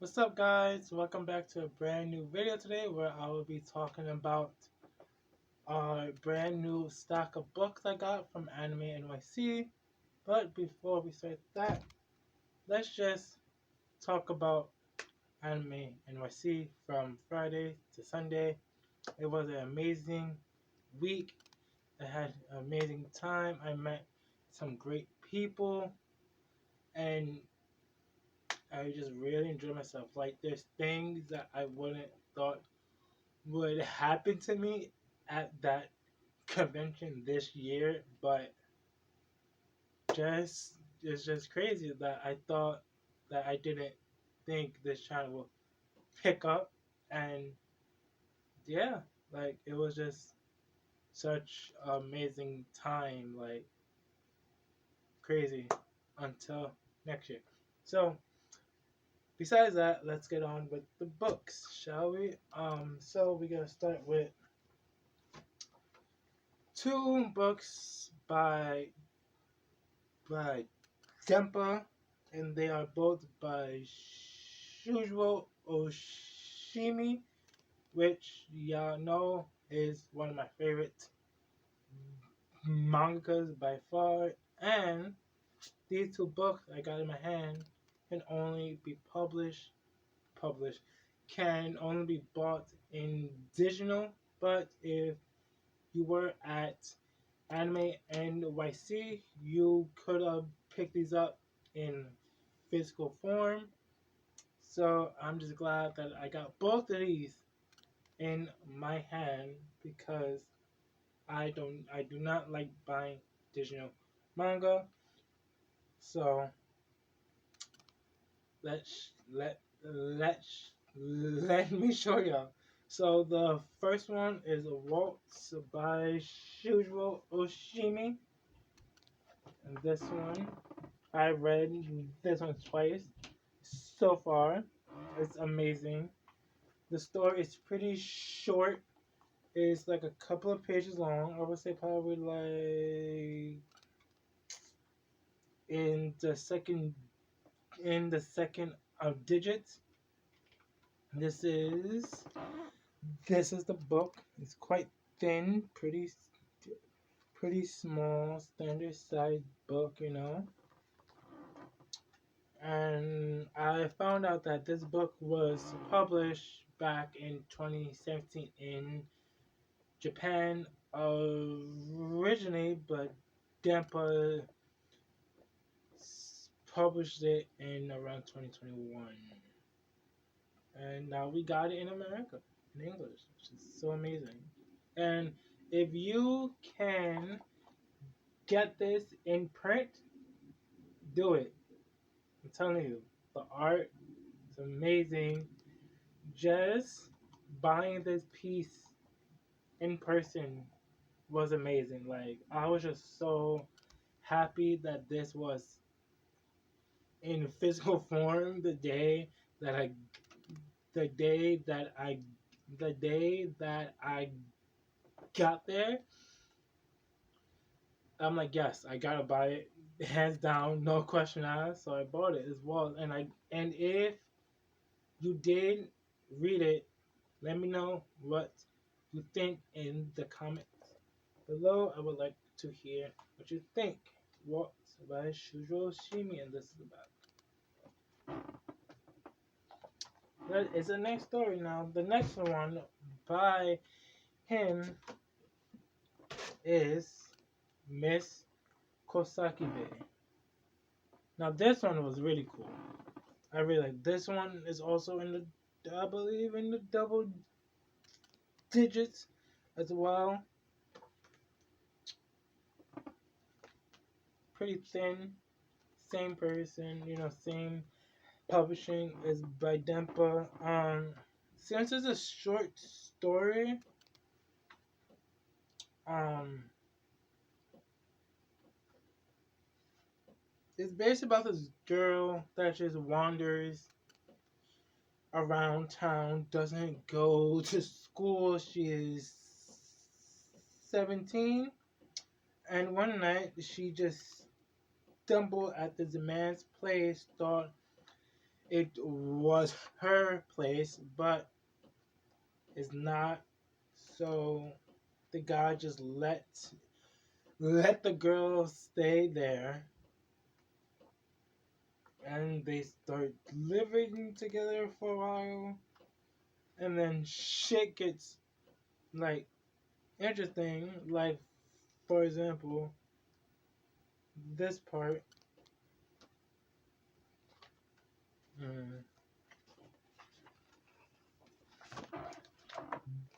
What's up, guys? Welcome back to a brand new video today where I will be talking about a brand new stack of books I got from Anime NYC. But before we start that, let's just talk about Anime NYC from Friday to Sunday. It was an amazing week. I had an amazing time. I met some great people and I just really enjoyed myself. Like, there's things that I wouldn't thought would happen to me at that convention this year, but just it's just crazy that I thought that I didn't think this channel will pick up, and yeah, like it was just such amazing time, like crazy until next year. So besides that, let's get on with the books, shall we? So we're gonna start with two books by Tempa, and they are both by Shujo Oshimi, which y'all know is one of my favorite mangakas by far. And these two books I got in my hand can only be published, can only be bought in digital. But if you were at Anime NYC, you could have picked these up in physical form. So I'm just glad that I got both of these in my hand because I do not like buying digital manga. So let me show y'all. So the first one is Waltz by Shujo Oshimi. And this one, I read this one twice so far. It's amazing. The story is pretty short. It's like a couple of pages long. I would say probably like in the second of digits. This is this is the book. It's quite thin, pretty small, standard size book. And I found out that this book was published back in 2017 in Japan originally, but Dempa published it in around 2021. And now we got it in America, in English, which is so amazing. And if you can get this in print, do it. I'm telling you, the art is amazing. Just buying this piece in person was amazing. Like, I was just so happy that this was in physical form that I the day that I the day that I got there. I'm like, yes, I gotta buy it, hands down, no question asked. So I bought it as well. And if you did read it, let me know what you think in the comments below. I would like to hear what you think. What by Shujo Shimi, and this is about. That is the next story now. The next one by him is Miss Kosaki Bay. Now this one was really cool. I really like this one. Is also in the, I believe, in the double digits as well. Pretty thin. Same person, same publishing is by Dempa. Since it's a short story, um, it's based about this girl that just wanders around town, doesn't go to school. She is 17, and one night she just stumbled at this man's place, thought it was her place, but it's not. So the guy just let the girl stay there, and they start living together for a while, and then shit gets like interesting. Like, for example, this part. mm,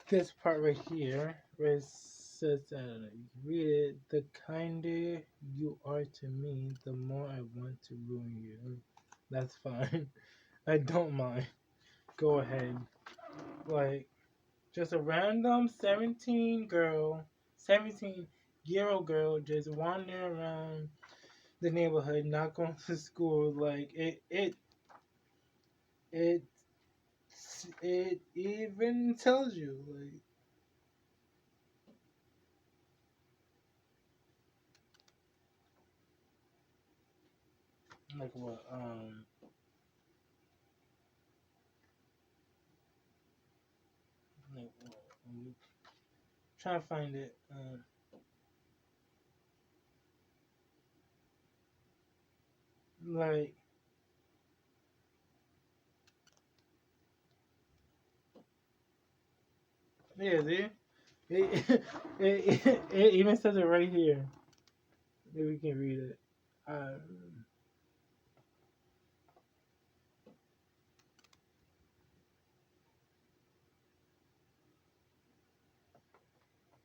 this part right here, where it says, I don't know, you can read it. The kinder you are to me, the more I want to ruin you. That's fine. I don't mind. Go ahead. Like, just a random 17-year-old girl just wandering around the neighborhood, not going to school. Like, it, it even tells you, like what, like what, I'm trying to find it. Like, yeah, see? It even says it right here. Maybe we can read it. Um,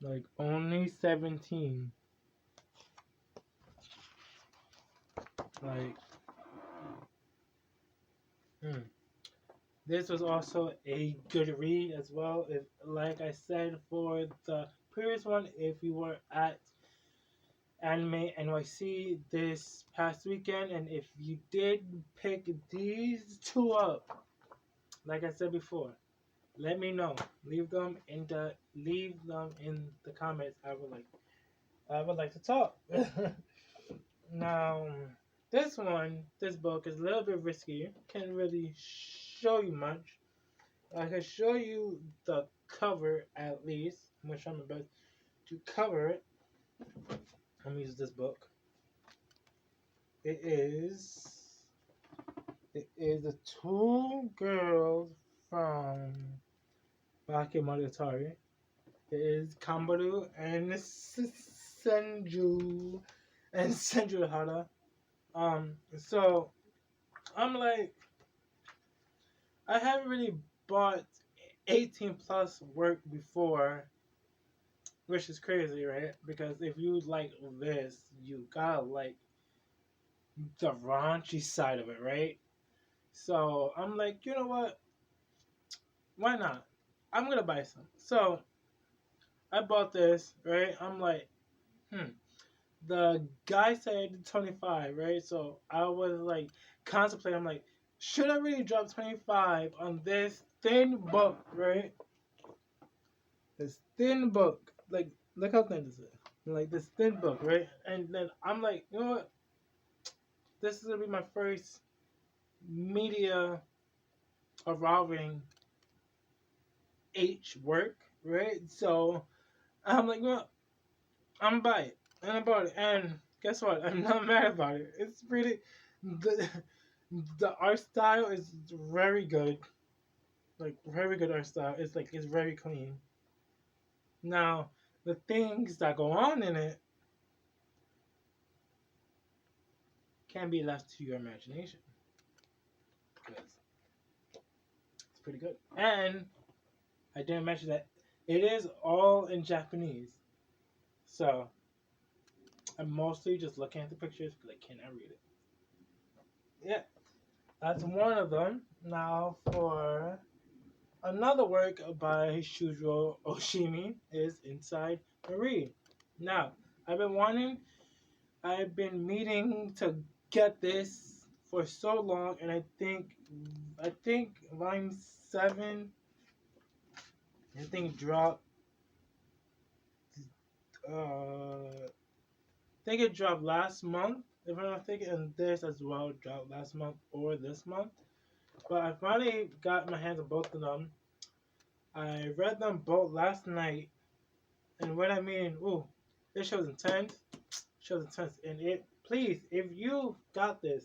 like, only 17. Like, hmm. This was also a good read as well. If, like I said for the previous one, if you were at Anime NYC this past weekend, and if you did pick these two up, like I said before, let me know. Leave them in the comments. I would like to talk. Now, this book is a little bit risky. Can't really show you much. I can show you the cover at least. I'm gonna try my best to cover it. Let me use this book. It is the two girls from Bakemonogatari. It is Kambaru and Senju Hara. So I'm like, I haven't really bought 18 plus work before, which is crazy, right? Because if you like this, you gotta like the raunchy side of it, right? So I'm like, you know what? Why not? I'm gonna buy some. So I bought this, right? I'm like, hmm. The guy said 25, right? So I was like contemplating. I'm like, should I really drop 25 on this thin book, right? This thin book, like, look how thin this is. Like, this thin book, right? And then I'm like, you know what? This is gonna be my first media evolving H work, right? So I'm like, well, I'm gonna buy it, and I bought it, and guess what? I'm not mad about it. It's pretty. The the art style is very good, like very good art style. It's very clean. Now the things that go on in it can be left to your imagination because it's pretty good. And I didn't mention that it is all in Japanese, so I'm mostly just looking at the pictures because I cannot read it. Yeah, that's one of them. Now for another work by Shujo Oshimi is Inside Marie. Now, I've been wanting, I've been meaning to get this for so long, and I think volume 7, I think dropped, I think it dropped last month, if I'm not mistaken, and this as well dropped last month or this month. But I finally got my hands on both of them. I read them both last night, and what I mean, ooh, this show's intense. Show's intense, and it. Please, if you got this,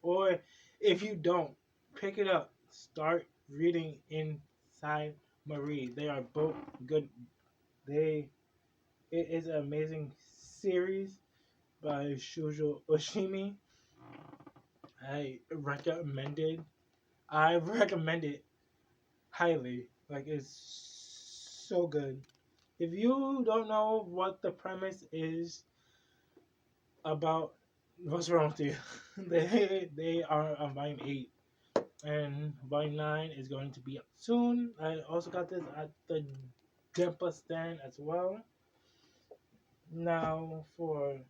or if you don't, pick it up. Start reading Inside Marie. They are both good. They. It is an amazing series by Shujo Oshimi. I recommend it. I recommend it highly. Like it's so good. If you don't know what the premise is about, what's wrong with you? they are on volume 8, and volume 9 is going to be up soon. I also got this at the Dempa stand as well. Now for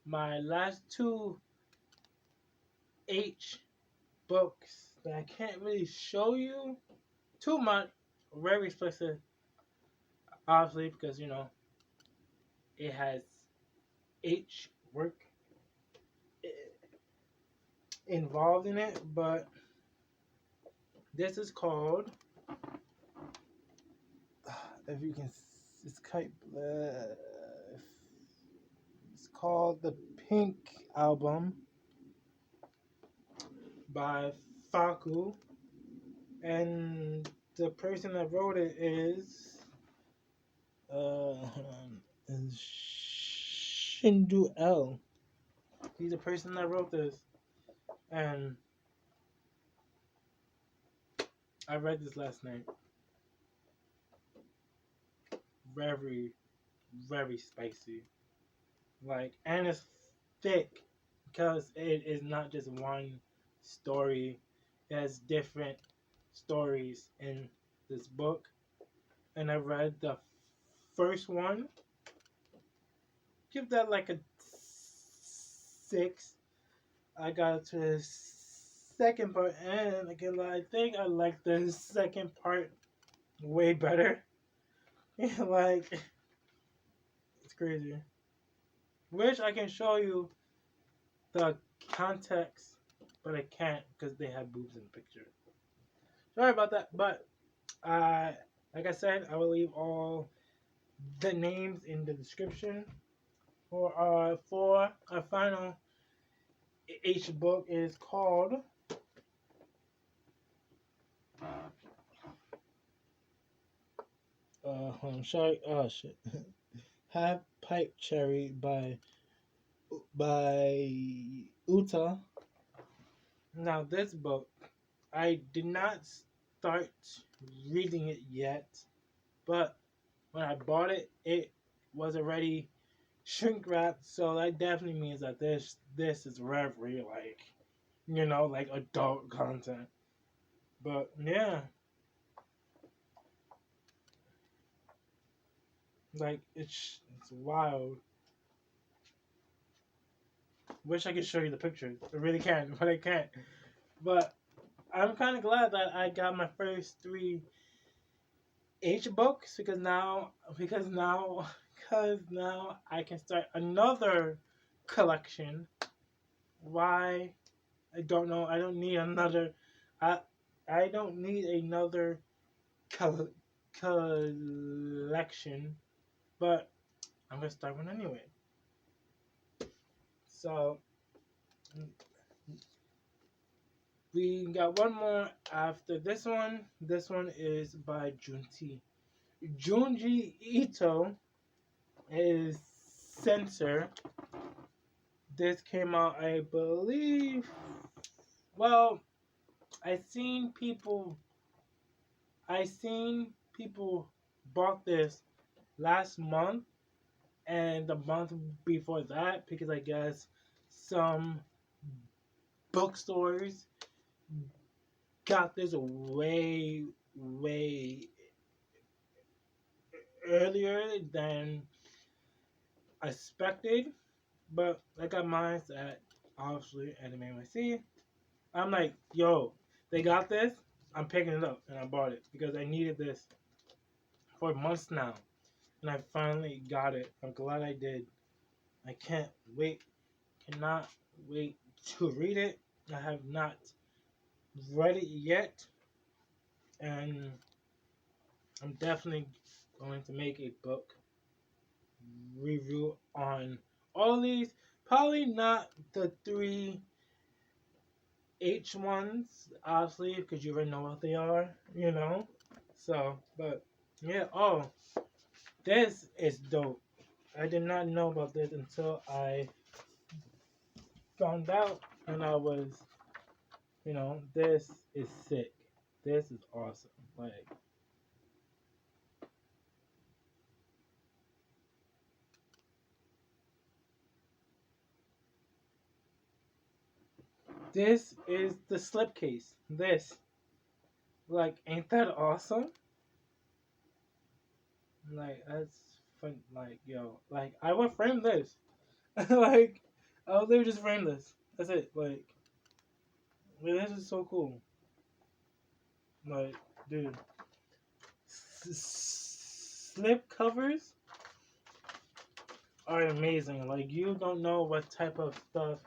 my last two H books that I can't really show you too much, very explicit, obviously, because it has H work involved in it, but this is called, if you can, it's quite, it's called the Pink Album by Faku, and the person that wrote it is, hold on, is Shindu L. He's the person that wrote this, and I read this last night. Very, very spicy. Like, and it's thick because it is not just one story. It has different stories in this book. And I read the first one. Give that like a 6. I got to the second part, and again, I think I like the second part way better. Like, it's crazy. Wish I can show you the context, but I can't because they have boobs in the picture. Sorry about that, but like I said, I will leave all the names in the description. For our final H book is called I'm sorry, oh shit. Half Pipe Cherry by Uta. Now this book, I did not start reading it yet, but when I bought it, it was already shrink wrapped, so that definitely means that this is very like like adult content. But yeah, like it's wild. Wish I could show you the pictures. I really can, but I can't. But I'm kind of glad that I got my first 3 H books because now I can start another collection. Why? I don't know. I don't need another. I I don't need another collection, but I'm gonna start one anyway. So we got one more after this one. This one is by Junji Ito is Censor. This came out, I believe. Well, I seen people. I seen people bought this last month and the month before that because I guess some bookstores got this way earlier than expected. But I got mine at obviously Anime NYC. I'm like, yo, they got this. I'm picking it up, and I bought it because I needed this for months now, and I finally got it. I'm glad I did. I can't wait, cannot wait to read it. I have not read it yet, and I'm definitely going to make a book review on all these. Probably not the three H ones, obviously, because you already know what they are, you know. So, but yeah. Oh, this is dope. I did not know about this until I found out, and I was, this is sick. This is awesome. Like, this is the slipcase. This, like, ain't that awesome? Like, that's fun. Like, yo, like, I would frame this. Like, I would literally just frame this. That's it. Like, this is so cool. Like, dude, slip covers are amazing. Like, you don't know what type of stuff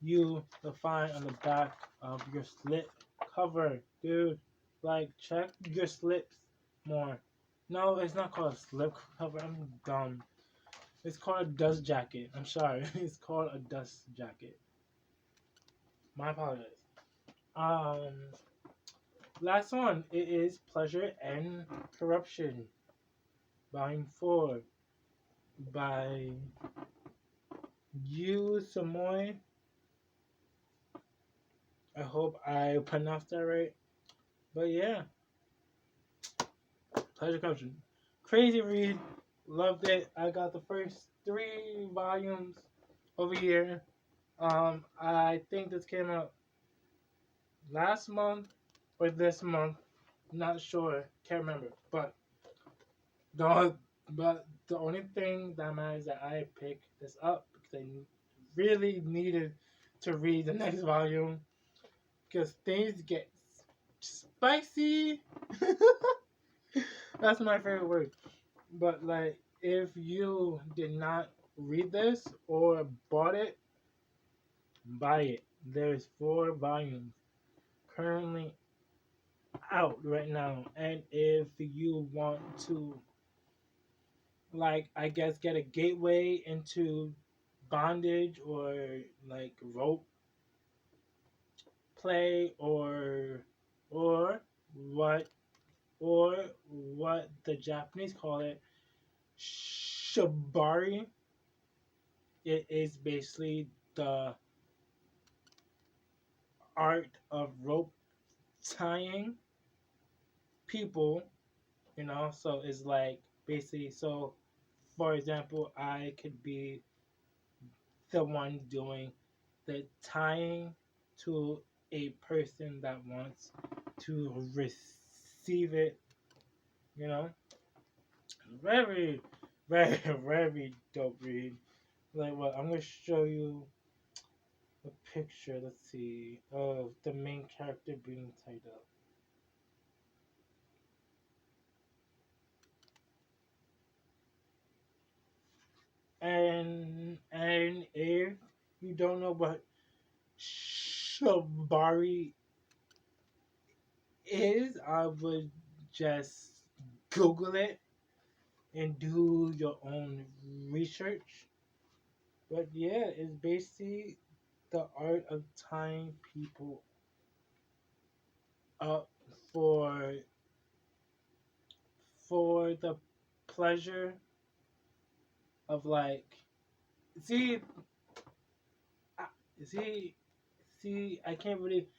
you will find on the back of your slip cover, dude. Like, check your slips more. No, it's not called a slip cover. I'm dumb. It's called a dust jacket. I'm sorry. It's called a dust jacket. My apologies. Um, Last one. It is Pleasure and Corruption, Volume 4 by Yu Samoy. I hope I pronounced that right. But yeah, Pleasure Corruption. Crazy read. Loved it. I got the first 3 volumes over here. I think this came out last month or this month. Not sure. Can't remember. The the only thing that matters is that I picked this up because I really needed to read the next volume because things get spicy. That's my favorite word. But like, if you did not read this or bought it, buy it. There's 4 volumes currently out right now, and if you want to, like, I guess, get a gateway into bondage or like rope play or what or what the Japanese call it, shibari. It is basically the art of rope tying people, so it's like basically, so for example, I could be the one doing the tying to a person that wants to receive it, you know. Very, very, very dope read. Like, what, I'm gonna show you a picture, let's see, of the main character being tied up. And if you don't know what shibari is, I would just Google it and do your own research. But yeah, it's basically the art of tying people up for the pleasure of, like, see see I can't really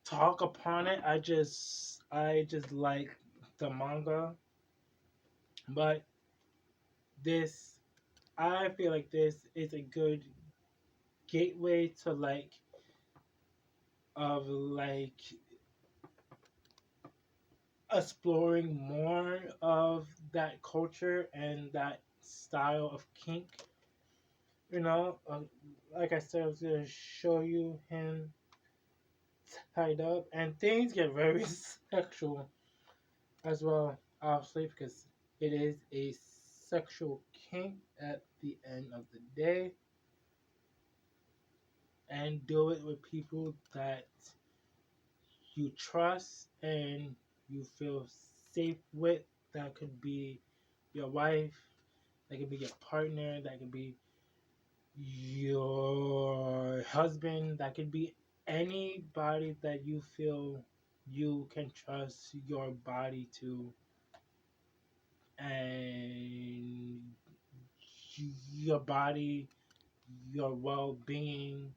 talk upon it. I just like the manga, but this I feel like this is a good gateway to, like, of like exploring more of that culture and that style of kink. You know, like I said, I was gonna show you him tied up, and things get very sexual as well, obviously, because it is a sexual kink at the end of the day. and do it with people that you trust and you feel safe with. That could be your wife, that could be your partner, that could be your husband, that could be anybody that you feel you can trust your body to, and your body, your well-being,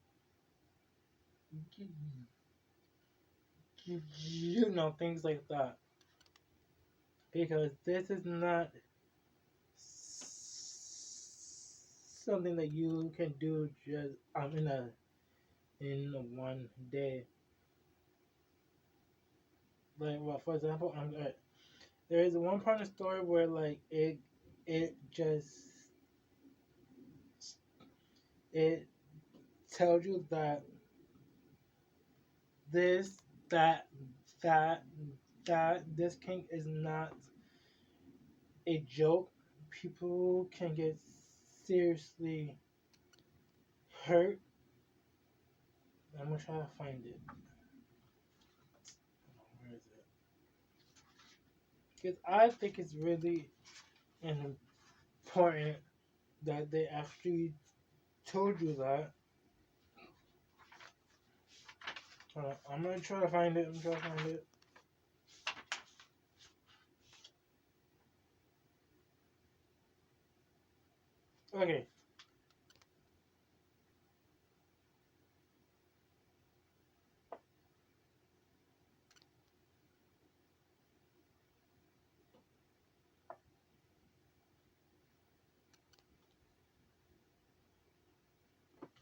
things like that. Because this is not something that you can do just in one day. Like, well, for example, there is one part of the story where like it just it tells you that this that that that this king is not a joke. People can get seriously hurt. I'm gonna try to find it. Where is it? Because I think it's really important that they actually told you that. I'm gonna try to find it. I'm trying to find it. Okay.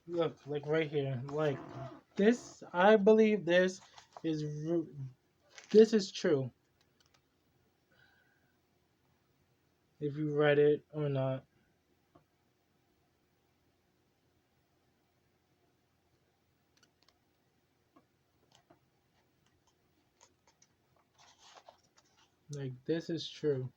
Look, like right here. Like this, I believe is this is true. If you read it or not. Like this is true.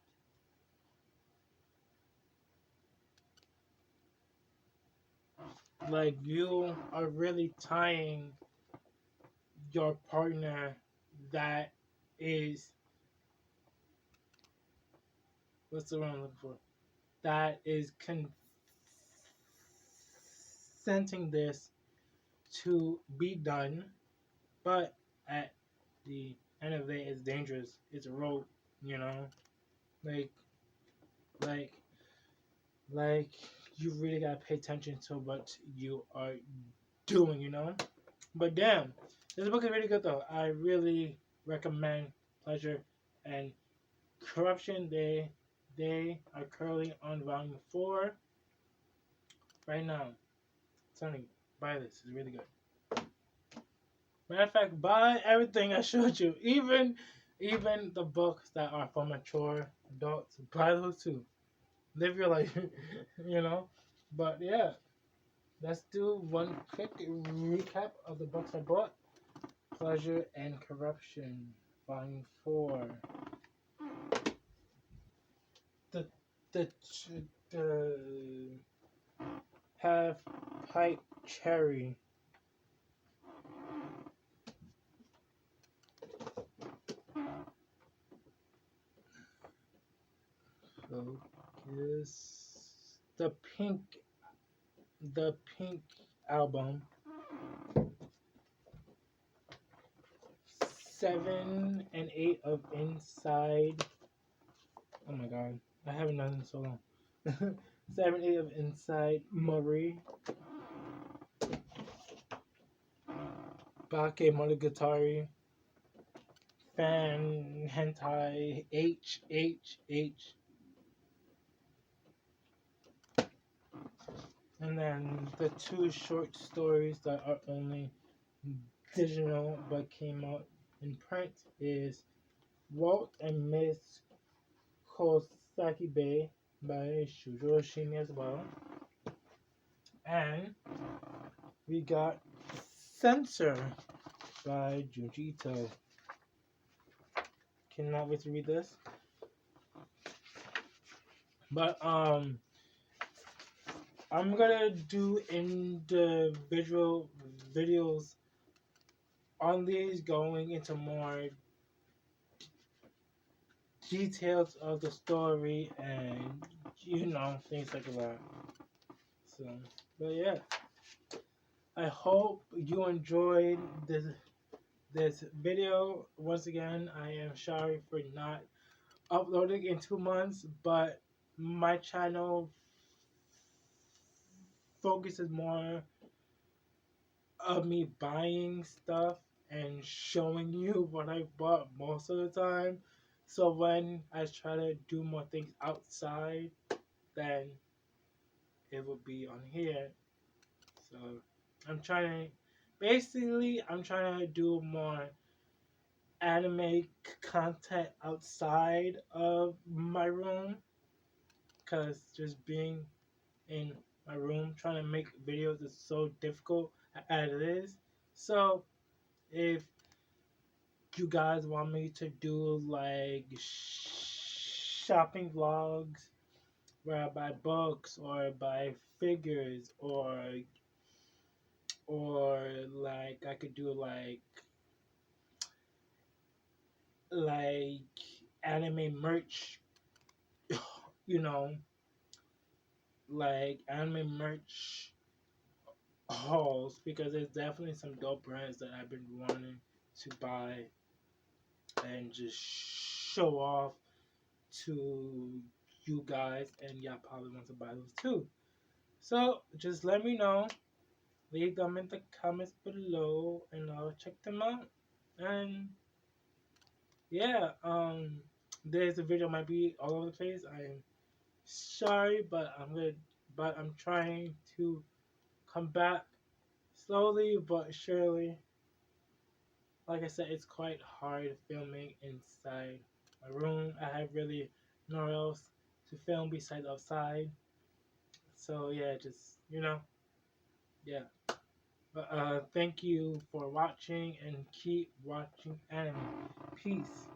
Like you are really tying your partner that is what's the word I'm looking for? That is consenting this to be done, but at the end of the day, it's dangerous. It's a rope, you know. Like, like, like, you really gotta pay attention to what you are doing, you know. But damn, this book is really good though. I really recommend Pleasure and Corruption. They are currently on volume 4 right now. Sonny, buy this. It's really good. Matter of fact, buy everything I showed you. Even the books that are for mature adults. Buy those too. Live your life, you know. But yeah, let's do one quick recap of the books I bought. Pleasure and Corruption, Volume 4. The the the Half Pipe Cherry. Focus. The Pink Album. 7 and 8 of Inside. Oh my god, I haven't done this so long. 7, 8 of Inside Murray. Bake Monogatari. Fan Hentai H. And then the 2 short stories that are only digital but came out in print is Walt and Miss Kosaki Bay by Shujo Shimi as well. And we got Censor by Junji Ito. Cannot wait to read this. But I'm gonna do individual videos on these, going into more details of the story and things like that. So, but yeah, I hope you enjoyed this video. Once again, I am sorry for not uploading in 2 months, but my channel focuses more of me buying stuff and showing you what I bought most of the time. So when I try to do more things outside, then it will be on here. So I'm trying to, basically, I'm trying to do more anime content outside of my room, because just being in my room trying to make videos is so difficult as it is. So if you guys want me to do like shopping vlogs where I buy books or buy figures, or like I could do like anime merch, you know, like anime merch hauls, because there's definitely some dope brands that I've been wanting to buy and just show off to you guys, and y'all probably want to buy those too. So just let me know, leave them in the comments below, and I'll check them out. And yeah, there's a video might be all over the place. I am sorry, but I'm trying to come back slowly but surely. Like I said, it's quite hard filming inside my room. I have really nowhere else to film besides outside. So yeah, just yeah. But thank you for watching, and keep watching anime. Peace.